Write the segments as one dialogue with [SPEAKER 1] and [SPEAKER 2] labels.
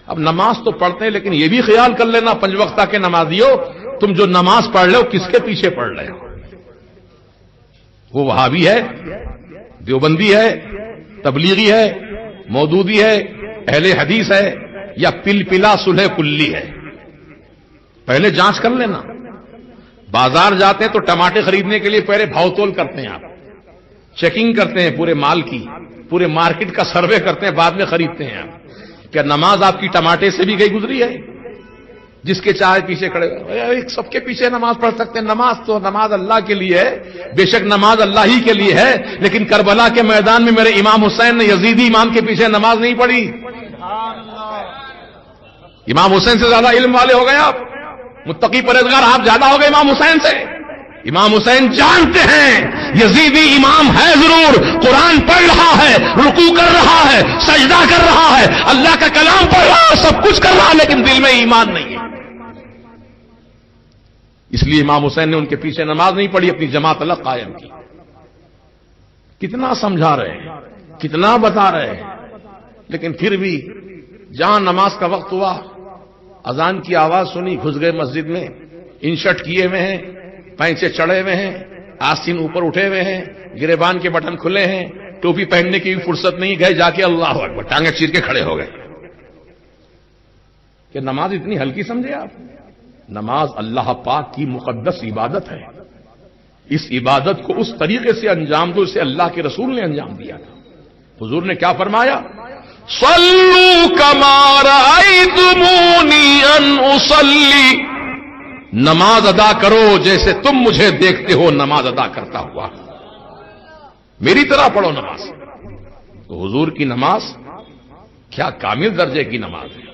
[SPEAKER 1] اب نماز تو پڑھتے ہیں لیکن یہ بھی خیال کر لینا پنج وقتہ کے نمازیوں، تم جو نماز پڑھ رہے ہو کس کے پیچھے پڑھ رہے ہو؟ وہ وہابی ہے، دیوبندی ہے، تبلیغی ہے، مودودی ہے، اہل حدیث ہے، یا پلا صلح کلی ہے؟ پہلے جانچ کر لینا. بازار جاتے ہیں تو ٹماٹے خریدنے کے لیے پہلے بھاؤ تول کرتے ہیں، آپ چیکنگ کرتے ہیں پورے مال کی، پورے مارکیٹ کا سروے کرتے ہیں، بعد میں خریدتے ہیں. آپ کیا نماز آپ کی ٹماٹے سے بھی گئی گزری ہے؟ جس کے چاہے پیچھے کھڑے سب کے پیچھے نماز پڑھ سکتے ہیں. نماز اللہ کے لیے ہے، بے شک نماز اللہ ہی کے لیے ہے، لیکن کربلا کے میدان میں میرے امام حسین نے یزیدی امام کے پیچھے نماز نہیں پڑھی. امام حسین سے زیادہ علم والے ہو گئے آپ، متقی پرہیزگار آپ زیادہ ہو گئے امام حسین سے. امام حسین جانتے ہیں یزیدی امام ہے ضرور، قرآن پڑھ رہا ہے، رکوع کر رہا ہے، سجدہ کر رہا ہے، اللہ کا کلام پڑھ رہا ہے، سب کچھ کر رہا ہے، لیکن دل میں ایمان نہیں ہے. اس لیے امام حسین نے ان کے پیچھے نماز نہیں پڑھی، اپنی جماعت الگ قائم کی. کتنا سمجھا رہے ہیں، کتنا بتا رہے ہیں، لیکن پھر بھی جہاں نماز کا وقت ہوا، اذان کی آواز سنی، گھس گئے مسجد میں، انشرٹ کیے ہوئے ہیں، پینچے چڑھے ہوئے ہیں، آستین اوپر اٹھے ہوئے ہیں، گریبان کے بٹن کھلے ہیں، ٹوپی پہننے کی بھی فرصت نہیں، گئے جا کے اللہ اکبر ٹانگیں چیر کے کھڑے ہو گئے. کہ نماز اتنی ہلکی سمجھے آپ؟ نماز اللہ پاک کی مقدس عبادت ہے. اس عبادت کو اس طریقے سے انجام دو جسے اللہ کے رسول نے انجام دیا تھا. حضور نے کیا فرمایا؟ صلوا کما رأیتمونی ان اصلی، نماز ادا کرو جیسے تم مجھے دیکھتے ہو نماز ادا کرتا ہوا، میری طرح پڑھو نماز. تو حضور کی نماز کیا کامل درجے کی نماز ہے.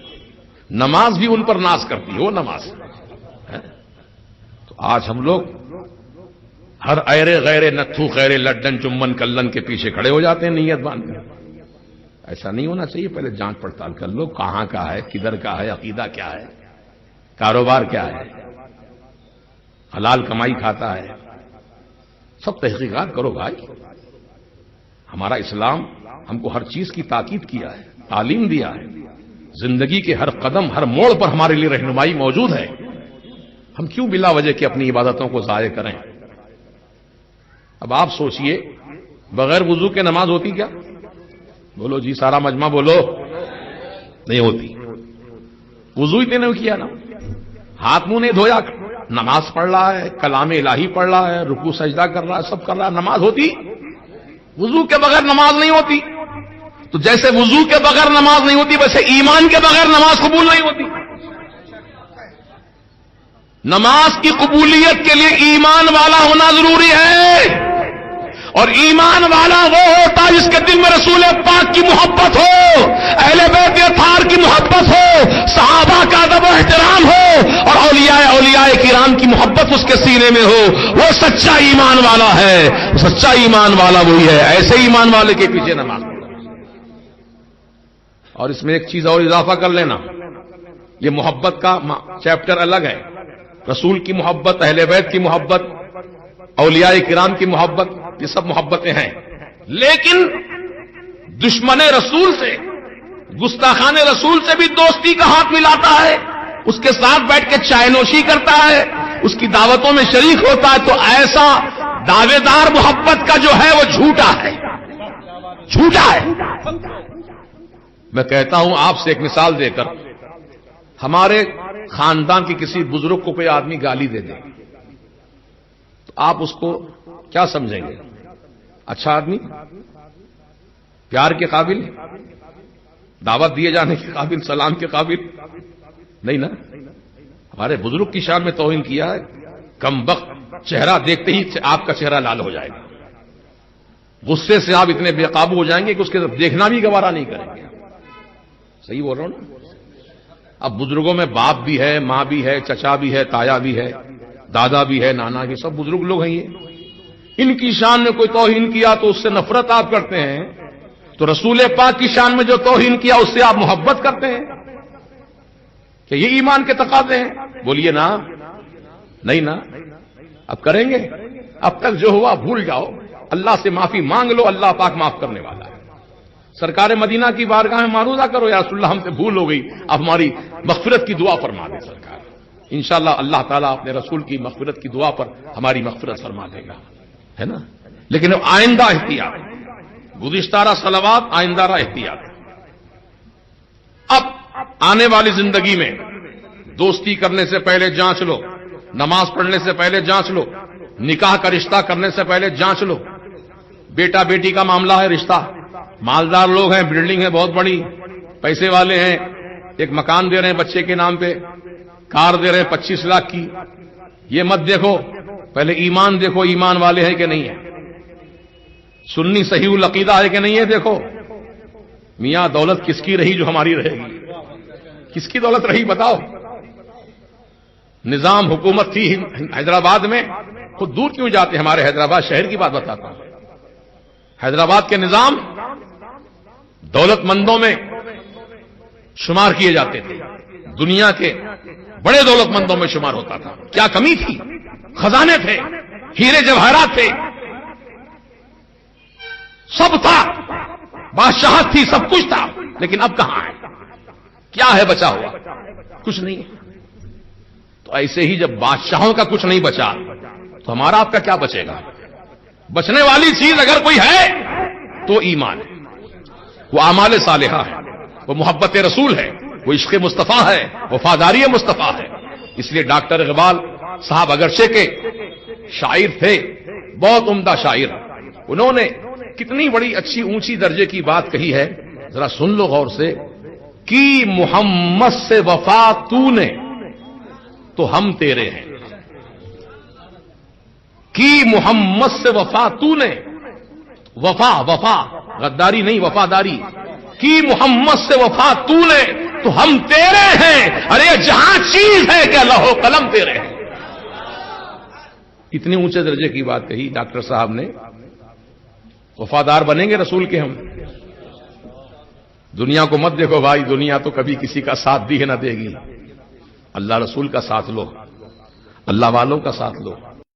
[SPEAKER 1] نماز بھی ان پر ناز کرتی ہو نماز. تو آج ہم لوگ ہر ایرے غیرے نتھو خیرے لڈن چمن کلن کے پیچھے کھڑے ہو جاتے ہیں نیت باندھ کر. ایسا نہیں ہونا چاہیے. پہلے جانچ پڑتال کر لو کہاں کا ہے، کدھر کا ہے، عقیدہ کیا ہے، کاروبار کیا ہے، حلال کمائی کھاتا ہے، سب تحقیقات کرو بھائی. ہمارا اسلام ہم کو ہر چیز کی تاکید کیا ہے، تعلیم دیا ہے، زندگی کے ہر قدم ہر موڑ پر ہمارے لیے رہنمائی موجود ہے. ہم کیوں بلا وجہ کی اپنی عبادتوں کو ضائع کریں؟ اب آپ سوچئے بغیر وضو کے نماز ہوتی کیا؟ بولو جی، سارا مجمع بولو. نہیں ہوتی. وضو ہی نہیں کیا نا، ہاتھ منہ نہیں دھویا، نماز پڑھ رہا ہے، کلام الہی پڑھ رہا ہے، رکوع سجدہ کر رہا ہے، سب کر رہا ہے، نماز ہوتی؟ وضو کے بغیر نماز نہیں ہوتی. تو جیسے وضو کے بغیر نماز نہیں ہوتی، ویسے ایمان کے بغیر نماز قبول نہیں ہوتی. نماز کی قبولیت کے لیے ایمان والا ہونا ضروری ہے، اور ایمان والا وہ ہوتا ہے جس کے دل میں رسول پاک کی محبت ہو، اہل بیت اطہار کی محبت ہو، صحابہ کا ادب و احترام ہو، اور اولیاء کرام کی محبت اس کے سینے میں ہو. وہ سچا ایمان والا ہے. سچا ایمان والا وہی ہے. ایسے ایمان والے کے پیچھے نماز. اور اس میں ایک چیز اور اضافہ کر لینا، یہ محبت کا چیپٹر الگ ہے. رسول کی محبت، اہل بیت کی محبت، اولیاء کرام کی محبت، یہ سب محبتیں ہیں. لیکن دشمن رسول سے، گستاخان رسول سے بھی دوستی کا ہاتھ ملاتا ہے، اس کے ساتھ بیٹھ کے چائے نوشی کرتا ہے، اس کی دعوتوں میں شریک ہوتا ہے. تو ایسا دعوے دار محبت کا جو ہے وہ جھوٹا ہے، جھوٹا ہے. میں کہتا ہوں آپ سے ایک مثال دے کر، ہمارے خاندان کے کسی بزرگ کو کوئی آدمی گالی دے دے تو آپ اس کو کیا سمجھیں گے؟ اچھا آدمی، پیار کے قابل، دعوت دیے جانے کے قابل، سلام کے قابل نہیں نا. ہمارے بزرگ کی شان میں توہین کیا ہے، کم وقت چہرہ دیکھتے ہی آپ کا چہرہ لال ہو جائے گا. غصے سے آپ اتنے بے قابو ہو جائیں گے کہ اس کے دیکھنا بھی گوارا نہیں کریں گے. صحیح بول رہا ہوں نا؟ اب بزرگوں میں باپ بھی ہے، ماں بھی ہے، چچا بھی ہے، تایا بھی ہے، دادا بھی ہے، نانا بھی، سب بزرگ لوگ ہیں. یہ ان کی شان میں کوئی توہین کیا تو اس سے نفرت آپ کرتے ہیں، تو رسول پاک کی شان میں جو توہین کیا اس سے آپ محبت کرتے ہیں. کہ یہ ایمان کے تقاضے ہیں؟ بولیے نا. نہیں نا. اب کریں گے؟ اب تک جو ہوا بھول جاؤ، اللہ سے معافی مانگ لو، اللہ پاک معاف کرنے والا ہے. سرکار مدینہ کی بارگاہ میں معروضہ کرو، یا رسول اللہ ہم سے بھول ہو گئی، اب ہماری مغفرت کی دعا فرما دے سرکار۔ انشاءاللہ اللہ تعالیٰ اپنے رسول کی مغفرت کی دعا پر ہماری مغفرت فرما دے گا، ہے نا۔ لیکن آئندہ احتیاط، گزشتہ صلوات، آئندہ احتیاط۔ اب آنے والی زندگی میں دوستی کرنے سے پہلے جانچ لو، نماز پڑھنے سے پہلے جانچ لو، نکاح کا رشتہ کرنے سے پہلے جانچ لو۔ بیٹا بیٹی کا معاملہ ہے، رشتہ، مالدار لوگ ہیں، بلڈنگ ہے بہت بڑی، پیسے والے ہیں، ایک مکان دے رہے ہیں بچے کے نام پہ، کار دے رہے ہیں 25 لاکھ کی، یہ مت دیکھو، پہلے ایمان دیکھو، ایمان والے ہیں کہ نہیں ہے، سنی صحیح العقیدہ ہے کہ نہیں ہے دیکھو۔ میاں دولت کس کی رہی جو ہماری رہے گی؟ کس کی دولت رہی بتاؤ؟ نظام حکومت تھی حیدرآباد میں، خود دور کیوں جاتے، ہمارے حیدرآباد شہر کی بات بتاتا ہوں۔ حیدرآباد کے نظام دولت مندوں میں شمار کیے جاتے تھے، دنیا کے بڑے دولت مندوں میں شمار ہوتا تھا۔ کیا کمی تھی؟ خزانے تھے، ہیرے جواہرات تھے، سب تھا، بادشاہت تھی، سب کچھ تھا، لیکن اب کہاں ہے؟ کیا ہے بچا ہوا؟ کچھ نہیں ہے۔ تو ایسے ہی جب بادشاہوں کا کچھ نہیں بچا تو ہمارا آپ کا کیا بچے گا؟ بچنے والی چیز اگر کوئی ہے تو ایمان ہے، وہ اعمال صالحہ ہے، وہ محبت رسول ہے، وہ عشق مصطفیٰ ہے، وفاداری مصطفیٰ ہے۔ اس لیے ڈاکٹر اقبال صاحب اگرچہ کے شاعر تھے، بہت عمدہ شاعر، انہوں نے کتنی بڑی اچھی اونچی درجے کی بات کہی ہے، ذرا سن لو غور سے۔ کی محمد سے وفا تو نے تو ہم تیرے ہیں، کی محمد سے وفا تو نے، وفا وفا غداری نہیں، وفاداری، کی محمد سے وفا تو نے تو ہم تیرے ہیں، ارے جہاں چیز ہے کہ لوح و قلم تیرے ہیں۔ اتنے اونچے درجے کی بات کہی ڈاکٹر صاحب نے۔ وفادار بنیں گے رسول کے ہم؟ دنیا کو مت دیکھو بھائی، دنیا تو کبھی کسی کا ساتھ دی ہے نہ دے گی۔ اللہ رسول کا ساتھ لو، اللہ والوں کا ساتھ لو۔